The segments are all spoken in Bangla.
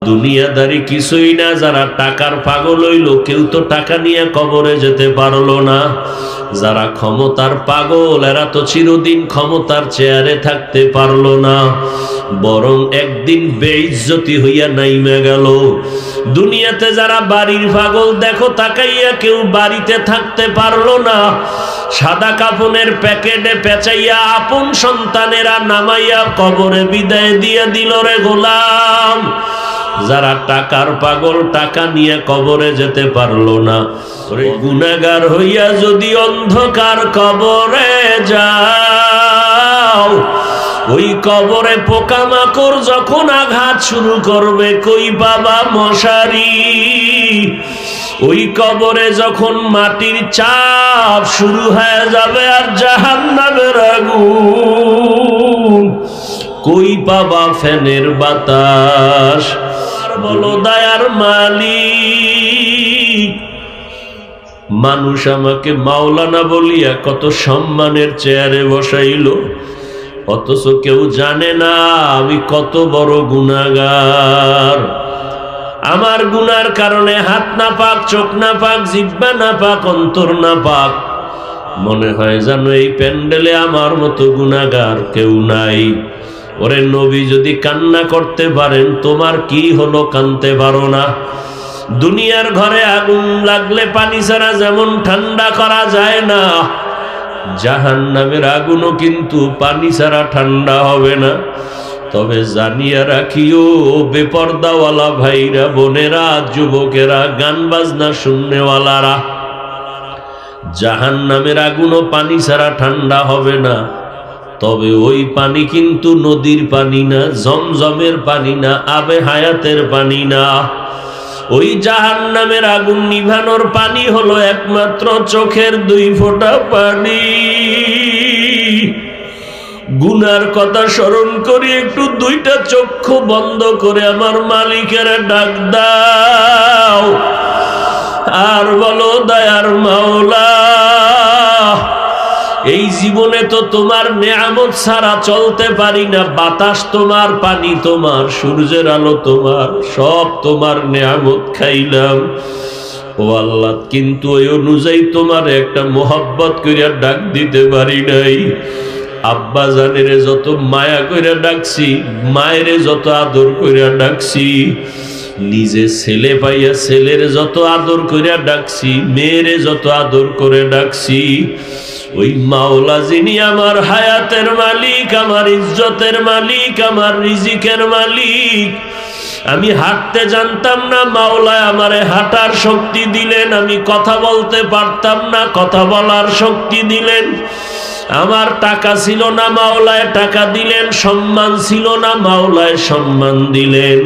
দুনিয়াদারি কিছুই না, যারা টাকার পাগল হইল, কেউ তো টাকা নিয়ে কবরে যেতে পারলো না। যারা ক্ষমতার পাগল, এরা তো চিরদিন ক্ষমতার চেয়ারে থাকতে পারলো না, বরং একদিন বেইজ্জতি হইয়া নাইমা গেল। দুনিয়াতে যারা বাড়ির পাগল, দেখো তাকাইয়া কেউ বাড়িতে থাকতে পারলো না, সাদা কাফনের প্যাকেটে পেঁচাইয়া আপন সন্তানেরা নামাইয়া কবরে বিদায় দিয়া দিল রে গোলাম। যারা টাকার পাগল, টাকা নিয়ে কবরে যেতে পারলো না, গুনাহগার হইয়া যদি অন্ধকার কবরে যাও, ওই কবরে পোকামাকড় যখন আঘাত শুরু করবে, কই বাবা মশারি। ওই কবরে যখন মাটির চাপ শুরু হয়ে যাবে আর জাহান্নামের আগুন, কই পাবা ফ্যানের বাতাস। বলো দয়ার মালিক, মানুষ আমাকে মাওলানা বলিয়া কত সম্মানের চেয়ারে বসাইল, অথচ কেউ জানে না আমি কত বড় গুনাহগার। আমার গুনার কারণে হাত না পাক, চোখ না পাক, জিহ্বা না পাক, অন্তর না পাক। মনে হয় যেন এই প্যান্ডেলে আমার মতো গুনাহগার কেউ নাই। ওরে নবী যদি কান্না করতে পারেন, তোমার কি হলো কাঁদতে পারো না? দুনিয়ার ঘরে আগুন লাগলে পানি ছাড়া যেমন ঠান্ডা করা যায় না, জাহান্নামের আগুনও কিন্তু পানি ছাড়া ঠান্ডা হবে না। তবে জানিয়া রাখিও বেপর্দাওয়ালা ভাইরা, বোনেরা, যুবকেরা, গান বাজনা শুননেওয়ালারা, জাহান্নামের আগুনও পানি ছাড়া ঠান্ডা হবে না। তবে ওই পানি কিন্তু নদীর পানি না, জমজমের পানি না, আবে হায়াতের পানি না। ওই জাহান্নামের আগুন নিভানোর পানি হলো একমাত্র চোখের 2 ফোঁটা পানি। গুনার কথা স্মরণ করি, একটু 2টা চক্ষু বন্ধ করে আমার মালিকের ডাক দাও আর বলো, দয়ার মাওলা, এই জীবনে তো তোমার নেয়ামত ছাড়া চলতে পারি না। বাতাস তোমার, পানি তোমার, সূর্যের আলো তোমার, সব তোমার নেয়ামত খাইলাম ও আল্লাহ, কিন্তু ওই অনুযায়ী তোমার একটা মোহাব্বত করিয়া ডাক দিতে পারি নাই। আব্বা জানেরে যত মায়া কইরা ডাকছি, মায়েরে যত আদর কইরা ডাকছি, নিজে ছেলে পাইয়া ছেলের যত আদর কইরা ডাকছি, মেয়েরে যত আদর করে ডাকছি, ওই মাওলা যিনি আমার হায়াতের মালিক, আমার ইজ্জতের মালিক, আমার রিজিকের মালিক, আমি হাঁটতে জানতাম না, মাওলা আমারে হাঁটার শক্তি দিলেন। আমি কথা বলতে পারতাম না, কথা বলার শক্তি দিলেন। আমার টাকা ছিল না, মাওলায় টাকা দিলেন। সম্মান ছিল না, মাওলায় সম্মান দিলেন।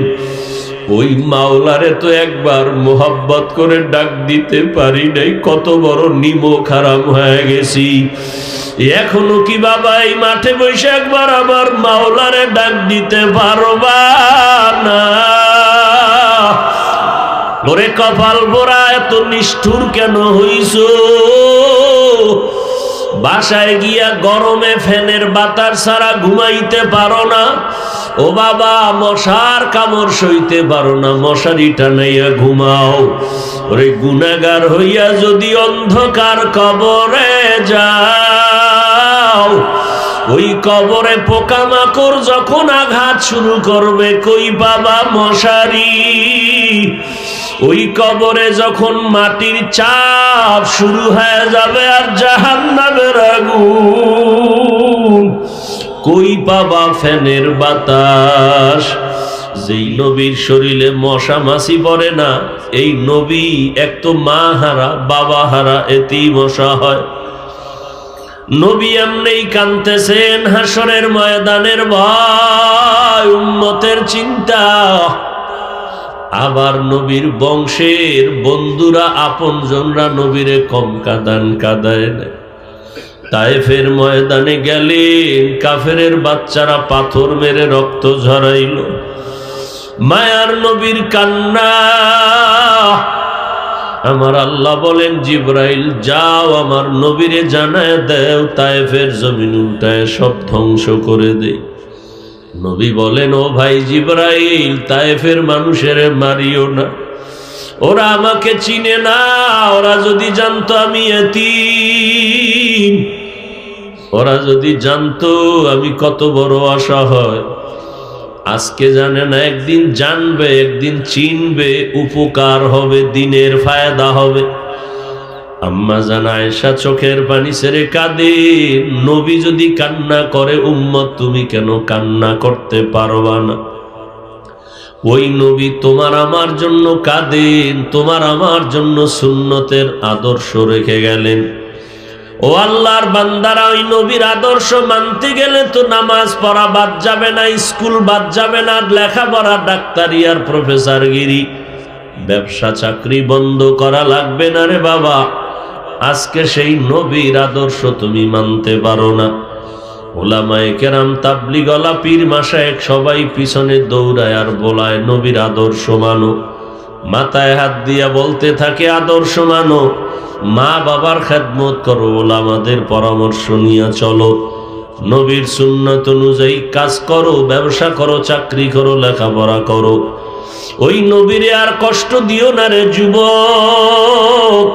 ওই মাওলারে তো একবার মোহাব্বত করে ডাক দিতে পারি নাই, কত বড় নিমক হারাম হয়ে গেছি। এখনো কি বাবা এই মাঠে বসে একবার আমার মাওলারে ডাক দিতে পারবা না? ওরে কপাল পোড়া, এত নিষ্ঠুর কেন হইছো? বাসায় গিয়া গরমে ফ্যানের বাতাস ছাড়া ঘুমাইতে পারো না। ও বাবা, মশার কামড় সইতে পারো না, মশারি টানাইয়া ঘুমাও। ওরে গুনাহগার হইয়া যদি অন্ধকার কবরে যাও, ওই কবরে পোকামাকড় যখন আঘাত শুরু করবে, কই বাবা মশারি। ওই কবরে যখন মাটির চাপ শুরু হয়ে যাবে আর জাহান্নামের আগুন, কই পাবা ফ্যানের বাতাস। যেই নবীর শরীরে মশা মাছি পড়ে না, এই নবী এক তো মা হারা, বাবা হারা, এতেই মশা হয়। নবী এমনেই কাঁদতেছেন হাসরের ময়দানের ভয়, উম্মতের চিন্তা। আবার নবীর বংশের বন্ধুরা, আপনজনরা নবীরে কম কাঁদায় না। তায়েফের ময়দানে গেলেন, কাফেরের বাচ্চারা পাথর মেরে রক্ত ঝরাইল। মায়ার নবীর কান্না। আমার আল্লাহ বলেন, জিবরাইল যাও আমার নবীরে জানায় দেও, তায়েফের জমিন উল্টায় সব ধ্বংস করে দেই। নবী বলেন, ও ভাই জিবরাইল, তায়েফের মানুষের মারিও না, ওরা আমাকে চিনে না। ওরা যদি জানতো আমি এতিম, ওরা যদি জানতো আমি কত বড় অসহায়, আজকে জানে না, একদিন জানবে, একদিন চিনবে, উপকার হবে, দিনের ফায়দা হবে। আম্মা জান আয়েশা চোখের পানি ছেড়ে কাঁদে। নবী যদি কান্না করে, উম্মত তুমি কেন কান্না করতে পারবা না? ওই নবী তোমার আমার জন্য কাঁদেন, তোমার আমার জন্য সুন্নতের আদর্শ রেখে গেলেন। ও আল্লাহর বান্দারা, ওই নবীর আদর্শ মানতে গেলে তো নামাজ পড়া বাদ যাবে না, স্কুল বাদ যাবে না, লেখাপড়া, ডাক্তারি আর প্রফেসরগিরি, ব্যবসা চাকরি বন্ধ করা লাগবে না রে বাবা। আজকে সেই নবীর আদর্শ তুমি মানতে পারো না। ওলামায়ে কেরাম, তাবলিগওয়ালা, পীর মাশায়েখ সবাই পিছনে দৌড়ায় আর বলায় নবীর আদর্শ মানো, মাথায় হাত দিয়া বলতে থাকে আদর্শ মানো, মা বাবার খেদমত করো, ওলামাদের পরামর্শ নিয়ে চলো, নবীর সুন্নত অনুযায়ী কাজ করো, ব্যবসা করো, চাকরি করো, লেখাপড়া করো। ওই নবীরে আর কষ্ট দিও না রে যুবক।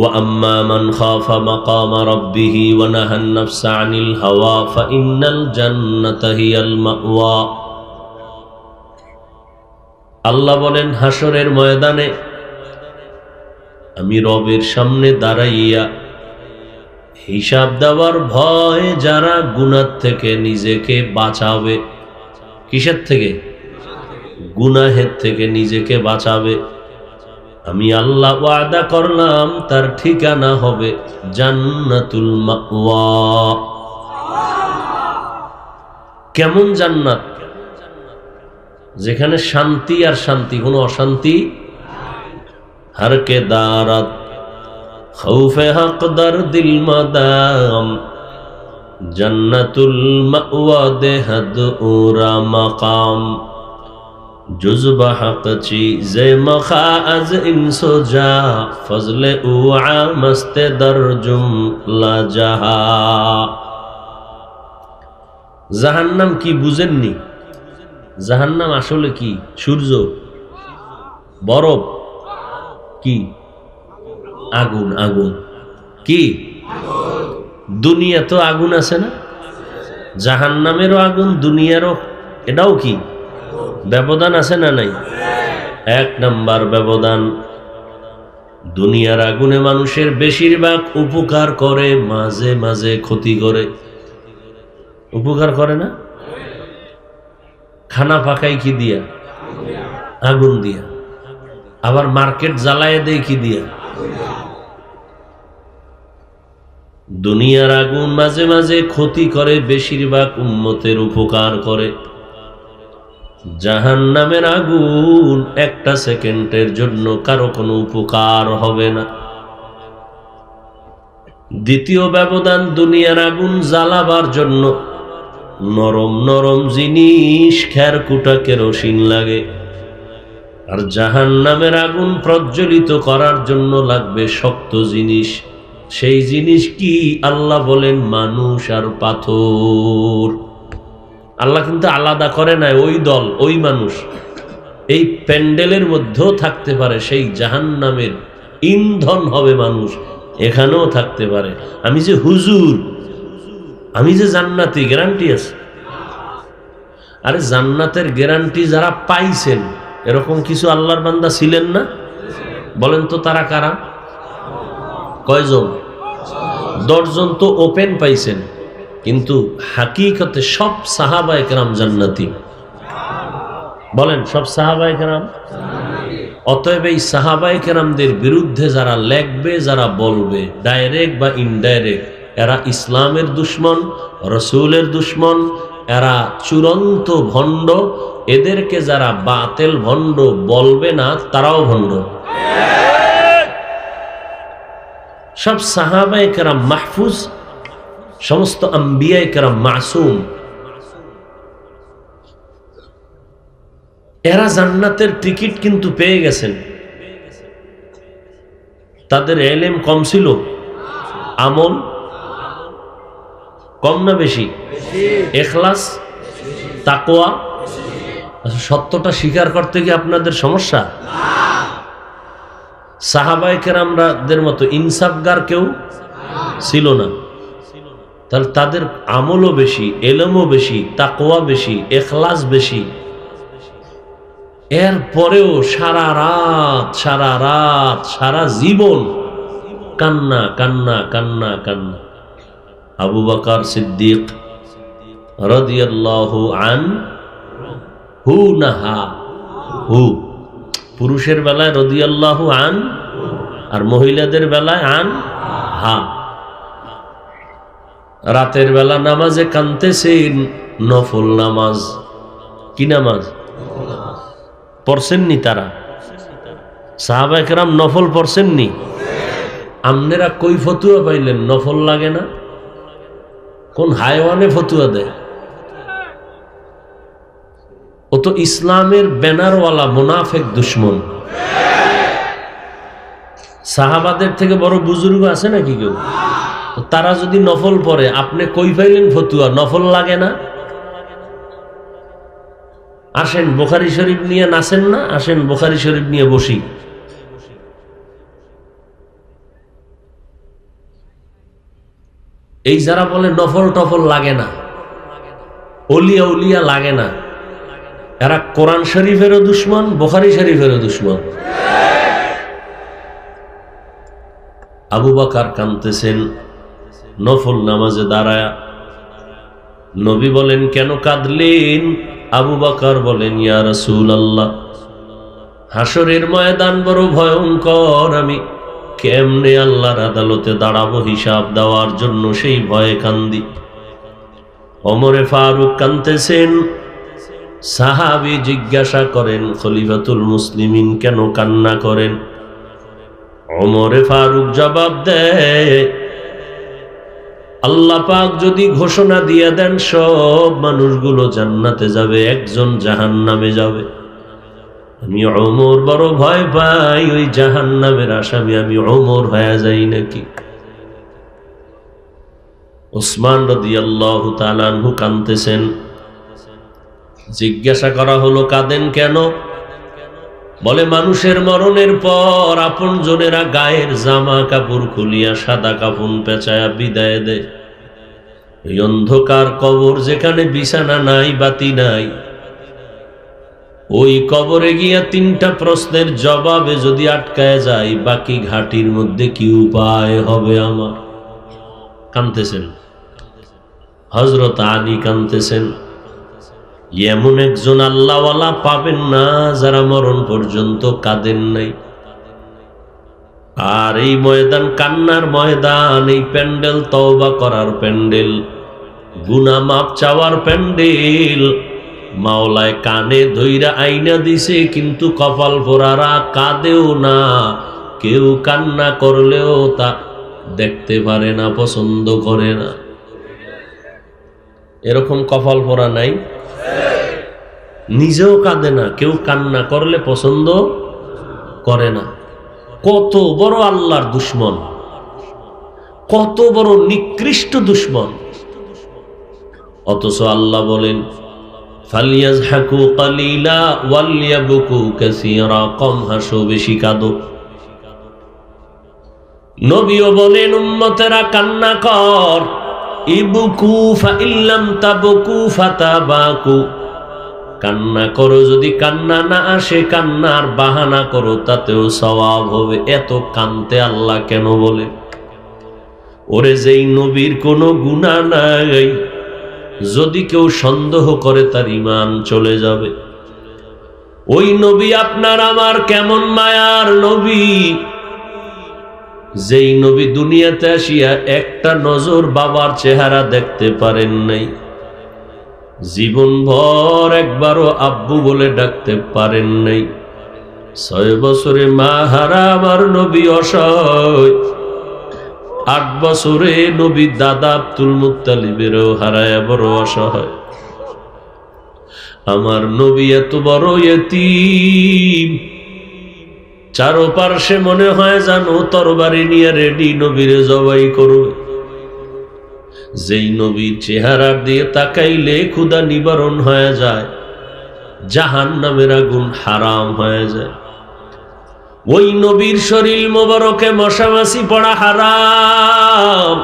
وَأَمَّا مَنْ خَافَ مَقَامَ رَبِّهِ وَنَهَى النَّفْسَ عَنِ الْهَوَى فَإِنَّ الْجَنَّةَ هِيَ الْمَأْوَى। আল্লাহ বলেন, হাসরের ময়দানে আমি রবের সামনে দাঁড়াইয়া হিসাব দেওয়ার ভয়ে যারা গুনাহ থেকে নিজেকে বাঁচাবে, কিসের থেকে? গুনাহের থেকে নিজেকে বাঁচাবে, আমি আল্লাহ ওয়াদা করলাম তার ঠিকানা হবে জান্নাতুল মাওয়া। কেমন জান্নাত? যেখানে শান্তি আর শান্তি, কোনো অশান্তি। হরকে দারাত খৌফে হক দরদিল মাদাম, জান্নাতুল মাওয়া দেহদ উরা মাকাম, জুজবা হক চিজে মখা আজ ইনসোজা, ফজলে উআ মস্তে দরজুম লা জাহা। জাহান্নাম কি বুঝেননি? জাহান্নাম আসলে কি? সূর্য, বরফ, কি? আগুন। আগুন কি? দুনিয়া তো আগুন আছে না? জাহান্নামেরও আগুন, দুনিয়ারও। এটাও কি? ব্যবধান আছে না নাই? এক নাম্বার ব্যবধান, দুনিয়ার আগুনে মানুষের বেশিরভাগ উপকার করে, মাঝে মাঝে ক্ষতি করে। উপকার করে না? খানা পাকাই কি দিয়া? আগুন দিয়া। আবার মার্কেট জ্বালায় দেয় কি দিয়া? দুনিয়ার আগুন মাঝে মাঝে ক্ষতি করে, বেশিরভাগ উম্মতের উপকার করে। জাহান্নামের আগুন একটা সেকেন্ডের জন্য কারো কোনো উপকার হবে না। দ্বিতীয় ব্যবধান, দুনিয়ার আগুন জ্বালাবার জন্য নরম নরম জিনিস, খেরকুটা, কেরোসিন লাগে, আর জাহান্নামের আগুন প্রজ্বলিত করার জন্য লাগবে শক্ত জিনিস। সেই জিনিস কি? আল্লাহ বলেন মানুষ আর পাথর। আল্লাহ কিন্তু আলাদা করে নাই, ওই দল, ওই মানুষ এই প্যান্ডেলের মধ্যেও থাকতে পারে, সেই জাহান্নামের ইন্ধন হবে মানুষ, এখানেও থাকতে পারে। আমি যে হুজুর, আমি যে জান্নাতি, গ্যারান্টি আছে। আরে জান্নাতের গ্যারান্টি যারা পাইছেন, এরকম কিছু আল্লাহর বান্দা ছিলেন না? বলেন তো তারা কারা? কয়জন? 10 জন তো ওপেন পাইছেন, কিন্তু হাকিকতে সব সাহাবায়ে কেরাম জান্নাতি। বলেন, সব সাহাবায়ে কেরাম। অতএব এই সাহাবায়ে কেরামদের বিরুদ্ধে যারা লেখবে, যারা বলবে, ডাইরেক্ট বা ইনডাইরেক্ট, এরা ইসলামের দুশ্মন, রসুলের দুশ্মন, এরা চূড়ান্ত ভণ্ড। এদেরকে যারা বাতেল ভণ্ড বলবে না, তারাও ভণ্ড। সব সাহাবায়ে কেরাম মাহফুজ, সমস্ত আম্বিয়ায়ে কেরাম মাসুম। এরা জান্নাতের টিকিট কিন্তু পেয়ে গেছেন। তাদের ইলম কম ছিল, আমল কম না বেশি? ইখলাস তাকওয়া। আচ্ছা, সত্যটা স্বীকার করতে কি আপনাদের সমস্যা? সাহাবায়ে কেরামদের মতো ইনসাফগার কেউ ছিল না, তাহলে তাদের আমলও বেশি, এলমও বেশি, তাকওয়া বেশি, ইখলাস বেশি। এরপরেও সারা রাত সারা জীবন কান্না কান্না কান্না কান্না। আবু বকর সিদ্দিক রাদিয়াল্লাহু আনহু নাহা হু, পুরুষের বেলায় রাদিয়াল্লাহু আন, আর মহিলাদের বেলায় আন হা। রাতের বেলা নামাজে কাঁদতেছেন, নফল নামাজ। কি নামাজ পড়ছেননি তারা? সাহাবায়ে কেরাম নফল পড়ছেননি? আমনেরা কই ফতুয়া পাইলেন নফল লাগে না? কোন হায়ওয়ানে ফতুয়া দেয়? ও তো ইসলামের ব্যানারওয়ালা মুনাফিক দুশ্মন। সাহাবাদের থেকে বড় বুজুর্গ আছে নাকি কেউ? তারা যদি নফল পড়ে, আপনি কই পাইলেন ফতুয়া নফল লাগে না? আসেন বুখারী শরীফ নিয়ে নাচেন না, আসেন বুখারী শরীফ নিয়ে বসি। এই যারা বলে নফল টফল লাগে না, ওলিয়া উলিয়া লাগে না, এরা কোরআন শরীফেরও দুশ্মন, বুখারী শরীফেরও দুশ্মন। আবু বকর কাঁদতেছেন নফল নামাজে দাঁড়ায়া। নবী বলেন, কেন কাঁদলেন? আবু বকর বলেন, ইয়া রাসূলুল্লাহ, হাসরের ময়দান বড় ভয়ঙ্কর, আমি কেমনে আল্লাহর আদালতে দাঁড়াবো হিসাব দেওয়ার জন্য, সেই ভয়ে কান্দি। ওমরে ফারুক কাঁদতেছেন। সাহাবী জিজ্ঞাসা করেন, খলিফাতুল মুসলিমিন কেন কান্না করেন? ওমরে ফারুক জবাব দেয়, আল্লাহ পাক যদি ঘোষণা দিয়ে দেন সব মানুষগুলো জান্নাতে যাবে, একজন জাহান্নামে যাবে, আমি ওমর বড় ভয় পাই ওই জাহান্নামের আসামি আমি ওমর হয়ে যাই নাকি। ওসমান রাদিয়াল্লাহু তাআলা আনহু কাঁদতেছেন। জিজ্ঞাসা করা হলো, কাঁদেন কেন? বলে, মানুষের মরণের পর আপন জনেরা গায়ের জামা কাপড় খুলিয়া সাদা কাফন পেঁচায়া বিদায় দেয়। এই অন্ধকার কবর, যেখানে বিছানা নাই, বাতি নাই, ওই কবরে গিয়া তিনটা প্রশ্নের জবাবে যদি আটকায় যায়, বাকি ঘাটির মধ্যে কি উপায় হবে আমার? কাঁদতেছেন। হযরত আলী কাঁদতেছেন। এমন একজন আল্লাহওয়ালা পাবেন না যারা মরণ পর্যন্ত কাঁদেন নাই। আর এই ময়দান কান্নার ময়দান, এই প্যান্ডেল তওবা করার প্যান্ডেল, গুনাহ মাপ চাওয়ার প্যান্ডেল। মাওলায় কানে ধইরা আইনা দিছে, কিন্তু কপাল পোড়ারা কাঁদেও না। কেউ কান্না করলেও তা দেখতে পারে না, পছন্দ করে না। এরকম কপাল পোড়া নাই? নিজেও কাঁদে না, কেউ কান্না করলে পছন্দ করে না। কত বড় আল্লাহর দুশ্মন, কত বড় নিকৃষ্ট দুশ্মন। অথচ আল্লাহ বলেন, ফালিয়াজহাকু কালিলা ওয়ালিয়াবকু কাসীরা, কম হাসো বেশি কাঁদো। নবীও বলেন, উম্মতেরা কান্না কর, ইবকু ফাইল্লাম তাবকু ফাতাবাকু, কান্না করো, যদি কান্না না আসে কান্নার বাহানা করো, তাতেও সওয়াব হবে। এত কানতে আল্লাহ কেন বলে? ওরে যেই নবীর কোনো গুনাহ নাই, যদি কেউ সন্দেহ করে তার ঈমান চলে যাবে। ওই নবী আপনার আমার কেমন মায়ার নবী, যেই নবী দুনিয়াতে আসিয়া একটা নজর বাবার চেহারা দেখতে পারেন নাই, জীবনভর একবারও আব্বু বলে ডাকতে পারেন নাই। 6 বছরে মা হারা আমার নবী অসহায়, 8 বছরে নবী দাদা আব্দুল মুত্তালিবেরও হারায় বড় অসহায়। আমার নবী এত বড় ইয়তীম, চারপাশে মনে হয় জানো তরবারি নিয়ে রেডি, নবীরে জবাই করবে। যেই নবীর চেহারার দিয়ে তাকাইলে ক্ষুধা নিবারণ হয়ে যায়, জাহান্নামের আগুন হারাম হয়ে যায়। ওই নবীর শরীর মোবারকে মশামাছি পড়া হারাম।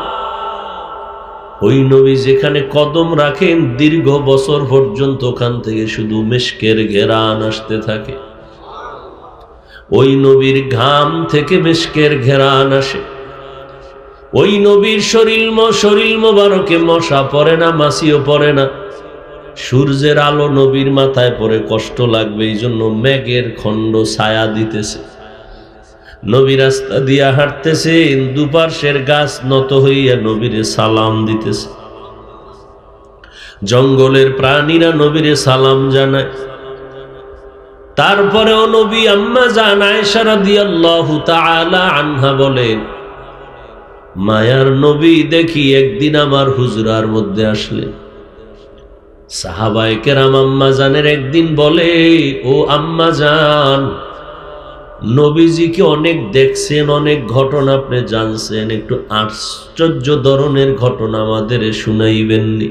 ওই নবী যেখানে কদম রাখেন দীর্ঘ বছর পর্যন্ত ওখান থেকে শুধু মিশকের ঘেরান আসতে থাকে। ওই নবীর ঘাম থেকে মিশকের ঘেরান আসে। ওই নবীর শরীর মোবারকে মশা পড়ে না, মাছিও পড়ে না। সূর্যের আলো নবীর মাথায় পড়ে কষ্ট লাগবে, এই জন্য মেঘের খণ্ড ছায়া দিতেছে। নবী রাস্তা দিয়া হাঁটতেছেন, দুপার্শ্বের গাছ নত হইয়া নবীরে সালাম দিতেছে। জঙ্গলের প্রাণীরা নবীরে সালাম জানায়। তারপরেও নবী আম্মা জান আয়েশা রাদিয়াল্লাহু তাআলা আনহা বলেন, মায়ার নবী দেখি একদিন আমার হুজরার মধ্যে আসলেন। সাহাবায়ে কেরাম আম্মা জানের একদিন বলে, ও আম্মা জান, নবীজিকে অনেক দেখছেন, অনেক ঘটনা আপনি জানছেন, একটু আশ্চর্য ধরনের ঘটনা আমাদের শুনাইবেননি?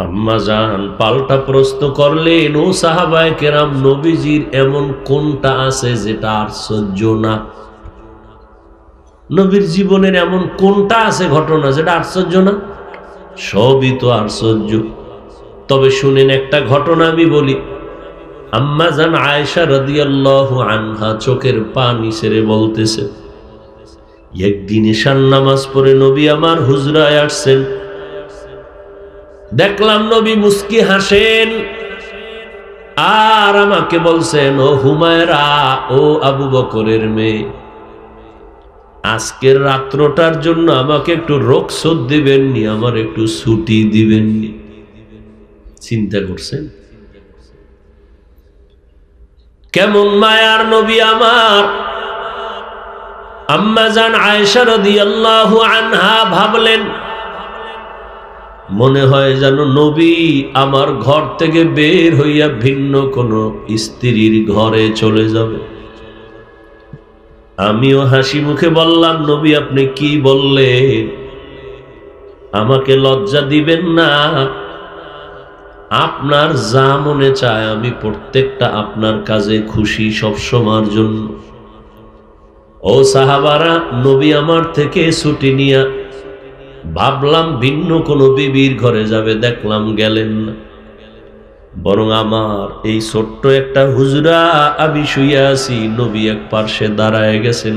আম্মা জান পাল্টা প্রশ্ন করলেন, ও সাহাবায়ে কেরাম, নবীজির এমন কোনটা আছে যেটা আশ্চর্য না? নবীর জীবনের এমন কোনটা আছে ঘটনা যেটা আশ্চর্য না? সবই তো আশ্চর্য। তবে শুনেন একটা ঘটনা আমি বলি। আম্মা জান আয়েশা রাদিয়াল্লাহু আনহা চোখের পানি ছেড়ে বলতেছে, একদিন ঈশার নামাজ পড়ে নবী আমার হুজরায় আসছেন। দেখলাম নবী মুস্কি হাসেন, আর আমাকে বলছেন, ও হুমায়রা, ও আবু বকরের মেয়ে, আজকের রাত্রটার জন্য আমাকে একটু রুখসত দিবেননি, আমার একটু ছুটি দিবেননি? চিন্তা করছেন কেমন মায়ার নবী আমার? আম্মা জান আয়েশা রাদিয়াল্লাহু আনহা ভাবলেন, মনে হয় যেন নবী আমার ঘর থেকে বের হইয়া ভিন্ন কোন স্ত্রীর ঘরে চলে যাবে। আমিও হাসি মুখে বললাম, নবী আপনি কি বললেন? আমাকে লজ্জা দিবেন না। আপনার যা মনে চায়, আমি প্রত্যেকটা আপনার কাজে খুশি সবসময়ের জন্য। ও সাহাবারা, নবী আমার থেকে ছুটি নিয়া ভাবলাম ভিন্ন কোনো বিবির ঘরে যাবে, দেখলাম গেলেন না। বরং আমার এই ছোট্ট একটা হুজরা, আমি শুয়ে আছি, নবী এক পার্শ্বে দাঁড়ায় গেছেন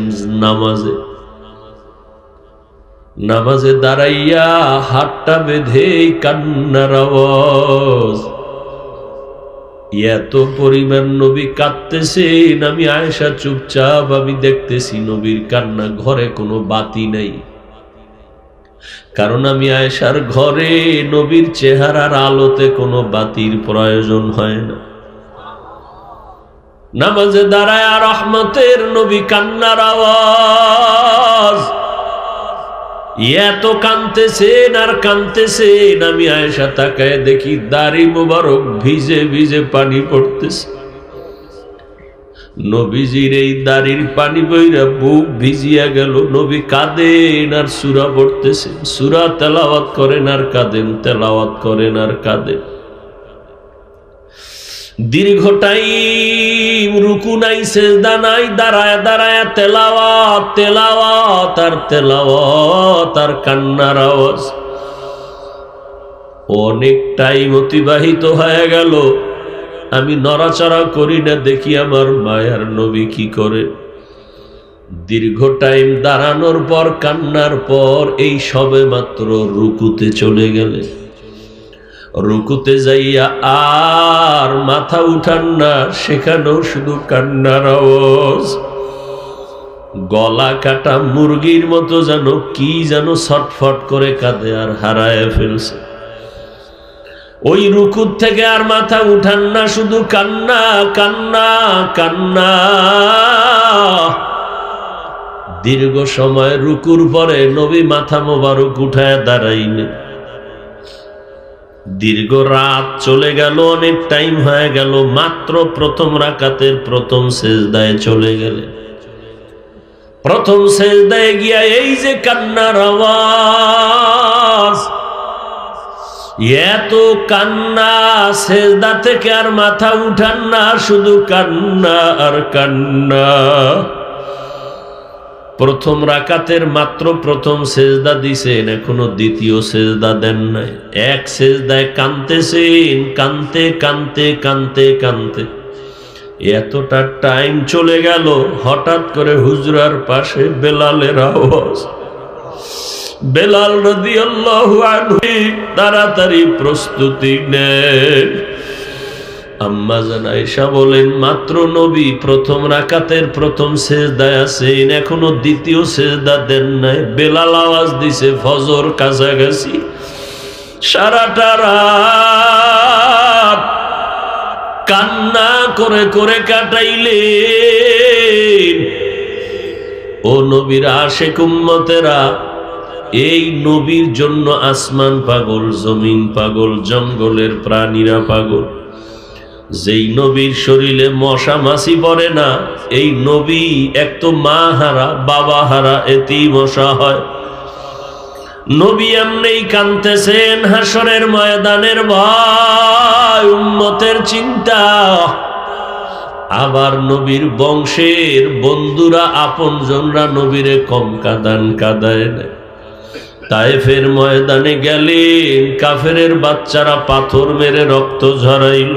নামাজে দাঁড়াইয়া হাতটা বেঁধে কান্নার আওয়াজ। এত পরিমাণ নবী কাঁদতেছেন, আমি আয়েশা চুপচাপ, আমি দেখতেছি নবীর কান্না। ঘরে কোনো বাতি নাই, কারণ আমি আয়েশার ঘরে নবীর চেহারার আলোতে কোনো বাতির প্রয়োজন হয় না। নামাজে দাঁড়ায় রহমতের নবী কান্নার আওয়াজ। এত কাঁদতেছেন আর কাঁদতেছেন, আমি আয়েশা তাকায় দেখি দাড়ি মোবারক ভিজে ভিজে পানি পড়তেছে। নবীজির এই দাড়ির পানি বইরা বুক ভিজিয়া গেল। নবী কাঁদেন আর সূরা পড়তেছেন, সূরা তেলাওয়াত করেন আর কাঁদেন, তেলাওয়াত করেন আর কাঁদেন। দীর্ঘ টাইম রুকু নাই, সেজদা নাই, দাঁড়ায় দাঁড়ায় তেলাওয়াত, তেলাওয়াত আর তেলাওয়াত আর কান্নার আওয়াজ। অনেক টাইম অতিবাহিত হয়ে গেল, আমি নড়াচড়া করি না, দেখি আমার মায়ার নবী কি করে। দীর্ঘ টাইম দাঁড়ানোর পর, কান্নার পর, এই সবে মাত্র রুকুতে চলে গেলে। রুকুতে যাইয়া আর মাথা উঠান না, সেখানেও শুধু কান্নার আওয়াজ। গলা কাটা মুরগির মতো যেন কি যেন ছটফট করে কাঁদে আর হারায় ফেলছে। ওই রুকুর থেকে আর মাথা উঠান না, শুধু কান্না কান্না কান্না। দীর্ঘ সময় রুকুর পরে নবী মাথা মোবারক উঠায় দাঁড়াইলেন। দীর্ঘ রাত চলে গেল, অনেক টাইম হয়ে গেল, মাত্র প্রথম রাকাতের প্রথম সেজদায় চলে গেলেন। প্রথম সেজদায় গিয়া এই যে কান্নার আওয়াজ, এত কান্না, সেজদা থেকে আর মাথা উঠান না, শুধু কান্না আর কান্না। প্রথম রাকাতের মাত্র প্রথম সেজদা দিছেন, এখনো দ্বিতীয় সেজদা দেন নাই। এক সেজদায় কাঁদতেছেন, কাঁদতে কাঁদতে কাঁদতে কাঁদতে এতটা টাইম চলে গেল, হঠাৎ করে হুজরার পাশে বেলালের আওয়াজ। বেলাল রাদিয়াল্লাহু আনহু তাড়াতাড়ি প্রস্তুতি নেন। আম্মা জান আয়েশা বলেন, মাত্র নবী প্রথম রাকাতের প্রথম সেজদায় আছেন, এখনো দ্বিতীয় সেজদা দেন নাই। বেলাল আওয়াজ দিছে ফজর কাছাকাছি। সারাটা রাত কান্না করে করে কাটাইলেন। ও নবীর আশিক উম্মতেরা, এই নবীর জন্য আসমান পাগল, জমিন পাগল, জঙ্গলের প্রাণীরা পাগল। যেই নবীর শরীরে মশা মাছি পড়ে না, এই নবী এক তো মা হারা, বাবা হারা, এতেই মশা হয়। নবী এমনি কাঁদতেছেন হাসরের ময়দানের ভয়, উম্মতের চিন্তা। আবার নবীর বংশের বন্ধুরা, আপনজনরা নবীরে কম কাদায় না। তায়েফের ময়দানে গেলেন, কাফেরের বাচ্চারা পাথর মেরে রক্ত ঝরাইল।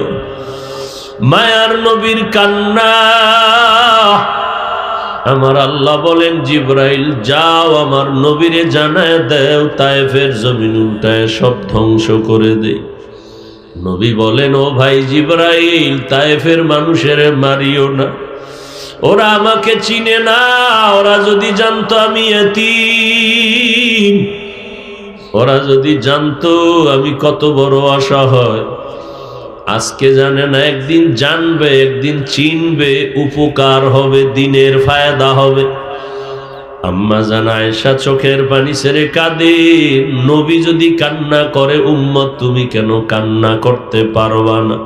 মায়ার নবীর কান্না। আমার আল্লাহ বলেন, জিবরাইল যাও আমার নবীরে জানায় দেও, তায়েফের জমিন উল্টায় সব ধ্বংস করে দে। নবী বলেন, ও ভাই জিবরাইল, তায়েফের মানুষের মারিও না, ওরা আমাকে চিনে না। ওরা যদি জানতো আমি এতিম, ওরা যদি জানতো আমি কত বড় অসহায়, আজকে জানে না, একদিন জানবে, একদিন চিনবে, উপকার হবে, দিনের ফায়দা হবে। আম্মা জান আয়েশা চোখের পানি ছেড়ে কাঁদে। নবী যদি কান্না করে, উম্মত তুমি কেন কান্না করতে পারবা না?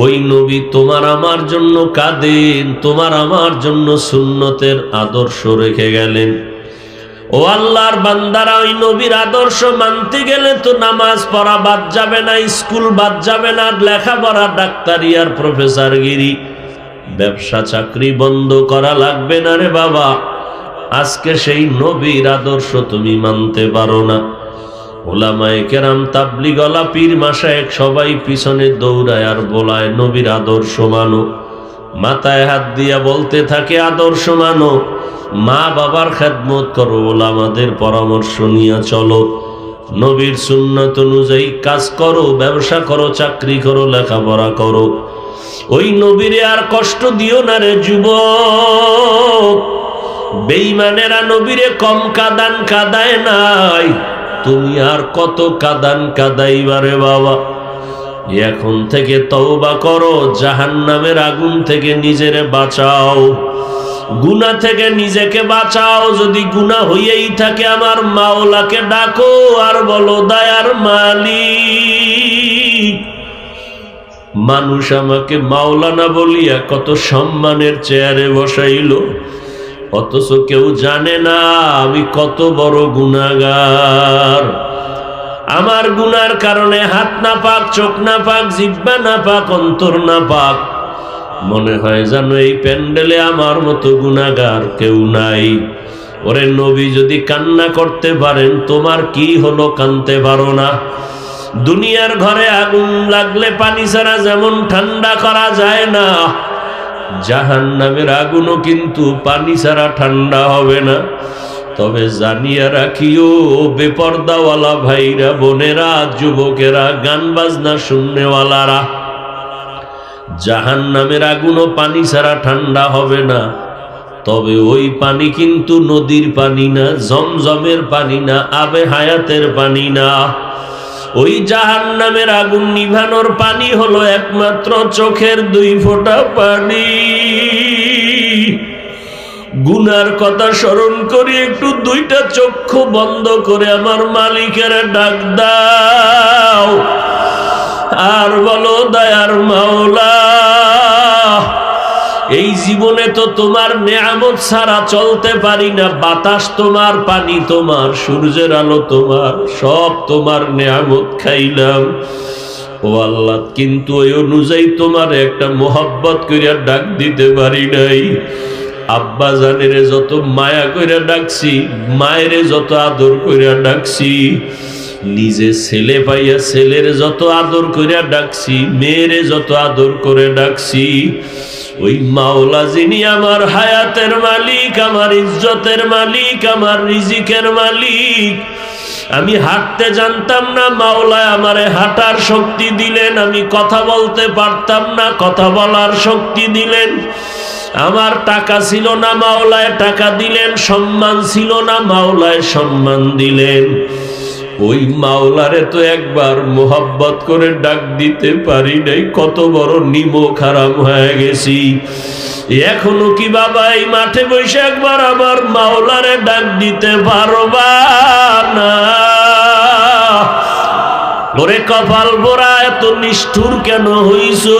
ওই নবী তোমার আমার জন্য কাঁদেন, তোমার আমার জন্য সুন্নতের আদর্শ রেখে গেলেন। ও আল্লাহর বান্দারা, ওই নবীর আদর্শ মানতে গেলে তো নামাজ পড়া বাদ যাবে না, স্কুল বাদ যাবে না, লেখাপড়া, ডাক্তারি আর প্রফেসরগিরি, ব্যবসা চাকরি বন্ধ করা লাগবে না রে বাবা। আজকে সেই নবীর আদর্শ তুমি মানতে পারো না। ওলামায়ে কেরাম, তাবলীগওয়ালা, পীর মাশায়েখ সবাই পিছনে দৌড়ায় আর বলায় নবীর আদর্শ মানো। মাথায় হাত দিয়া বলতে থাকে আদর্শ মানো, মা বাবার খেদমত করো, ওলামাদের পরামর্শ নিয়ে চলো, নবীর সুন্নত অনুযায়ী কাজ করো, ব্যবসা করো, চাকরি করো, লেখাপড়া করো। ওই নবীরে আর কষ্ট দিও না রে যুবক। বেঈমানেরা নবীরে কম কাদায় নাই, তুমি আর কত কাদাইবারে বাবা। এখন থেকে তওবা করো, জাহান্নামের আগুন থেকে নিজেরে বাঁচাও, গুনাহ থেকে নিজেকে বাঁচাও। যদি গুনাহ হইয়াই থাকে, আমার মাওলাকে ডাকো আর বলো, দয়ার মালিক। মানুষ আমাকে মাওলানা বলিয়া কত সম্মানের চেয়ারে বসাইল, অথচ কেউ জানে না আমি কত বড় গুনাহগার। আমার গুনার কারণে হাত না পাক, চোখ না পাক, জিহ্বা না পাক, অন্তর না পাক। মনে হয় যেন এই প্যান্ডেলে আমার মতো গুনাহগার কেউ নাই। ওরে নবী যদি কান্না করতে পারেন, তোমার কি হলো কাঁদতে পারো না? দুনিয়ার ঘরে আগুন লাগলে পানি ছাড়া যেমন ঠান্ডা করা যায় না, জাহান্নামের আগুনও কিন্তু পানি ছাড়া ঠান্ডা হবে না। তবে জানিয়া রাখিও বেপর্দাওয়ালা ভাইরা, বোনেরা, যুবকেরা, গান বাজনা শুননেওয়ালারা, জাহান্নামের আগুনও পানি ছাড়া ঠান্ডা হবে না। তবে ওই পানি কিন্তু নদীর পানি না, জমজমের পানি না, আবে হায়াতের পানি না। ওই জাহান্নামের আগুন নিভানোর পানি হলো একমাত্র চোখের 2 ফোঁটা পানি। গুনার কথা স্মরণ করি, একটু 2টা চক্ষু বন্ধ করে আমার মালিকের ডাক দাও আর বলো, দয়ার মাওলা, এই এই জীবনে তো তোমার নেয়ামত ছাড়া চলতে পারি না, বাতাস তোমার, পানি তোমার, সূর্যের আলো তোমার, সব তোমার নেয়ামত খাইলাম। ও আল্লাহ, কিন্তু ওই অনুযায়ী তোমার একটা মোহাব্বত করিয়া ডাক দিতে পারি নাই। আব্বা জানেরে যত মায়া কইরা ডাকছি, মায়েরে যত আদর কইরা ডাকছি, নিজে ছেলে পাইয়া ছেলের যত আদর কইরা ডাকছি, মেয়েরে যত আদর করে ডাকছি, ওই মাওলা যিনি আমার হায়াতের মালিক, আমার ইজ্জতের মালিক, আমার রিজিকের মালিক, আমি হাঁটতে জানতাম না, মাওলায় আমারে হাঁটার শক্তি দিলেন। আমি কথা বলতে পারতাম না, কথা বলার শক্তি দিলেন। আমার টাকা ছিল না, মাওলায় টাকা দিলেন। সম্মান ছিল না, মাওলায় সম্মান দিলেন। ওই মাওলারে তো একবার মোহাব্বত করে ডাক দিতে পারি নাই। কত বড় নিমক হারাম হয়ে গেছি। এখনো কি বাবা এই মাঠে বসে একবার আমার মাওলারে ডাক দিতে পারবা না? ওরে কপাল পোড়া, এত নিষ্ঠুর কেন হইছো?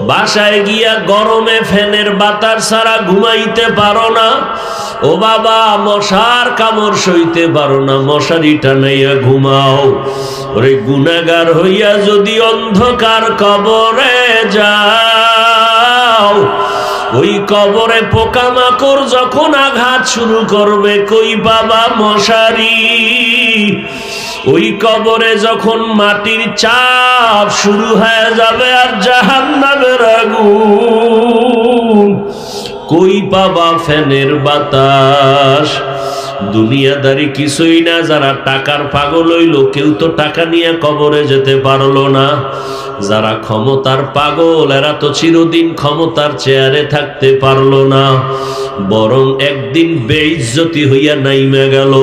বাসায় গিয়া গরমে ফ্যানের বাতাস ছাড়া ঘুমাইতে পারো না। ও বাবা, মশার কামড় সইতে পারো না, মশারি টানাইয়া ঘুমাও। ওরে গুনাহগার হইয়া যদি অন্ধকার কবরে যাও, ওই কবরে পোকামাকড় যখন আঘাত শুরু করবে, কই বাবা মশারি? ওই কবরে যখন মাটির চাপ শুরু হয়ে যাবে আর জাহান্নামের আগুন, কই পাবা ফ্যানের বাতাস? দুনিয়াদারি কিছুই না। যারা টাকার পাগল হইল, কেউ তো টাকা নিয়ে কবরে যেতে পারলো না। যারা ক্ষমতার পাগল, এরা তো চিরদিন ক্ষমতার চেয়ারে থাকতে পারলো না, বরং একদিন বেইজ্জতি হইয়া নাইমা গেল।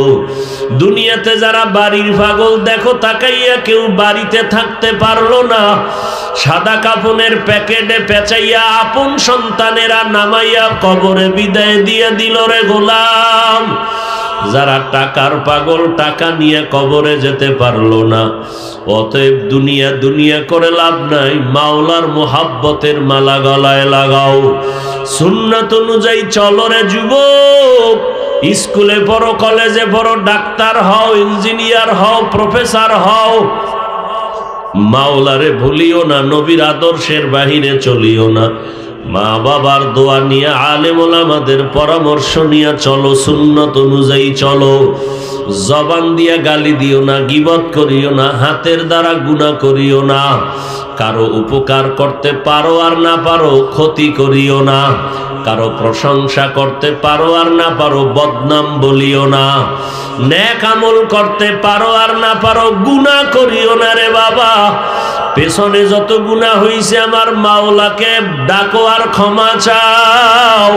দুনিয়াতে যারা বাড়ির পাগল, দেখো তাকাইয়া, কেউ বাড়িতে থাকতে পারলো না। সাদা কাফনের প্যাকেটে পেঁচাইয়া আপন সন্তানেরা নামাইয়া কবরে বিদায় দিয়ে দিল রে গোলাম। যারা টাকার পাগল, টাকা নিয়ে কবরে যেতে পারলো না। অতএব দুনিয়া দুনিয়া করে লাভ নাই, মাওলার মোহাব্বতের মালা গলায় লাগাও। সুন্নাত অনুযায়ী চলো রে যুবক। স্কুলে পড়ো, কলেজে পড়ো, ডাক্তার হও, ইঞ্জিনিয়ার হও, প্রফেসর হও, মাওলারে ভুলিও না, নবীর আদর্শের বাহিরে চলিও না। মা বাবার দোয়া নিয়ে, আলেম ওলামাদের পরামর্শ নিয়ে চলো, সুন্নত অনুযায়ী চলো। জবান দিয়া গালি দিও না, গীবত করিও না, হাতের দ্বারা গুনাহ করিও না। কারো উপকার করতে পারো আর না পারো ক্ষতি করিও না। কারো প্রশংসা করতে পারো আর না পারো বদনাম বলিও না। নেক আমল করতে পারো আর না পারো গুনাহ করিও না রে বাবা। পেছনে যত গুনাহ হইছে, আমার মাওলাকে ডাকো আর ক্ষমা চাও।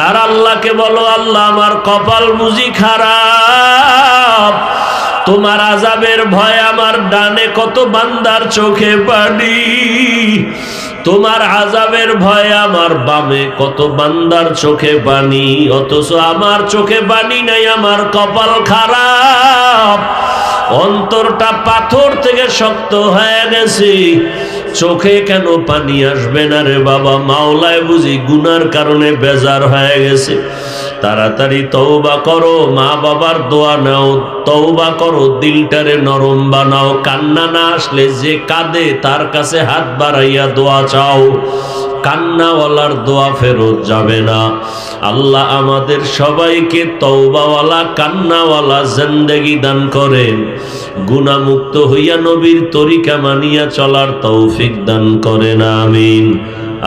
আর আল্লাহকে বলো, আল্লাহ আমার কপাল বুঝি খারাপ, তোমার আযাবের ভয় আমার ডানে কত বান্দার চোখে পানি, তোমার আযাবের ভয় আমার বামে কত বান্দার চোখে পানি, অথচ আমার চোখে পানি নাই, আমার কপাল খারাপ। অন্তরটা পাথর থেকে শক্ত হয়ে গেছে, চোখে কেন পানি আসবে না রে বাবা? মাওলায় বুঝি গুনার কারণে বেজার হয়ে গেছে। তাড়াতাড়ি তওবা করো, মা বাবার দোয়া নাও, তওবা করো, দিলটারে নরম বানাও। কান্না না আসলে যে কাঁদে তার কাছে হাত বাড়াইয়া দোয়া চাও। কান্নাওয়ালার দোয়া ফেরত যাবে না। আল্লাহ আমাদের সবাইকে তওবাওয়ালা, কান্নাওয়ালা জিন্দেগি দান করেন। গুনাহমুক্ত হইয়া নবীর তরিকা মানিয়া চলার তৌফিক দান করেন, আমিন।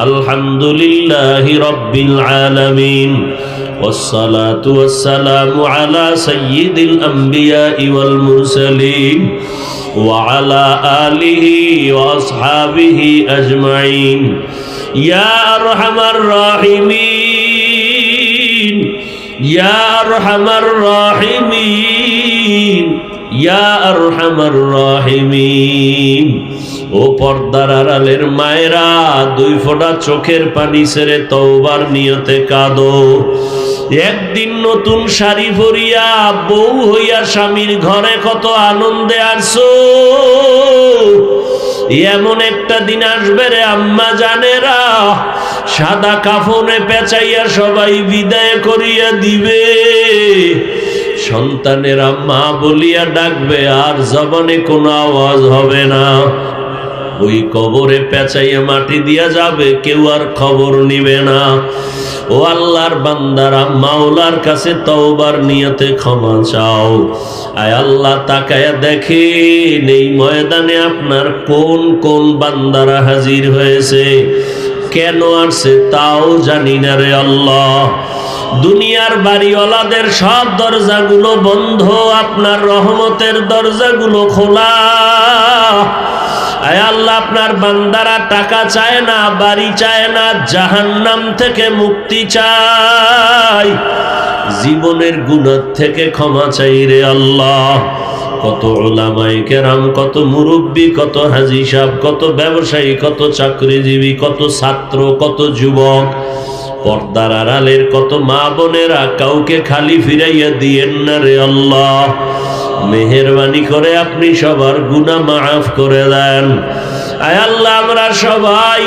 আলহামদুলিল্লাহি রাব্বিল আলামিন, والصلاة والسلام على سيد الأنبياء والمرسلين وعلى آله وأصحابه أجمعين يا أرحم الراحمين يا أرحم الراحمين يا أرحم الراحمين। ও পর্দার আড়ালের মায়েরা, দুই ফোঁটা চোখের পানি ছেড়ে তওবার নিয়তে কাঁদো। একদিন নতুন শাড়ি পরিয়া বউ হইয়া স্বামীর ঘরে কত আনন্দে আসো, এমন একটা দিন আসবে রে আম্মা জানেরা, সাদা কাফনে পেঁচাইয়া সবাই বিদায় করিয়া দিবে, সন্তানেরা মা বলিয়া ডাকবে, আর জবানে কোনো আওয়াজ হবে না। ওই কবরে পেঁচাইয়া মাটি দিয়া যাবে, কেউ আর খবর নিবে না। ও আল্লাহর বান্দারা, মাওলার কাছে তওবার নিয়তে ক্ষমা চাও। আয় আল্লাহ, তাকায়া দেখেন এই ময়দানে আপনার কোন কোন বান্দারা হাজির হয়েছে, কেন আসছে তাও জানি না রে আল্লাহ। দুনিয়ার বাড়িওয়ালাদের সব দরজাগুলো বন্ধ, আপনার রহমতের দরজাগুলো খোলা। আয় আল্লাহ, আপনার বান্দারা টাকা চায় না, বাড়ি চায় না, জাহান্নাম থেকে মুক্তি চায়, জীবনের গুনাহ থেকে ক্ষমা চাই রে আল্লাহ। কত উলামায়ে কেরাম, কত মুরব্বী, কত হাজী সাহেব, কত ব্যবসায়ী, কত চাকরিজীবী, কত ছাত্র, কত যুবক, পর্দার আড়ালের কত মা বোনেরা, কাউকে খালি ফিরাইয়া দিয়েন না রে আল্লাহ। মেহেরবানি করে আপনি সবার গুনাহ মাফ করে দেন। আয় আল্লাহ, আমরা সবাই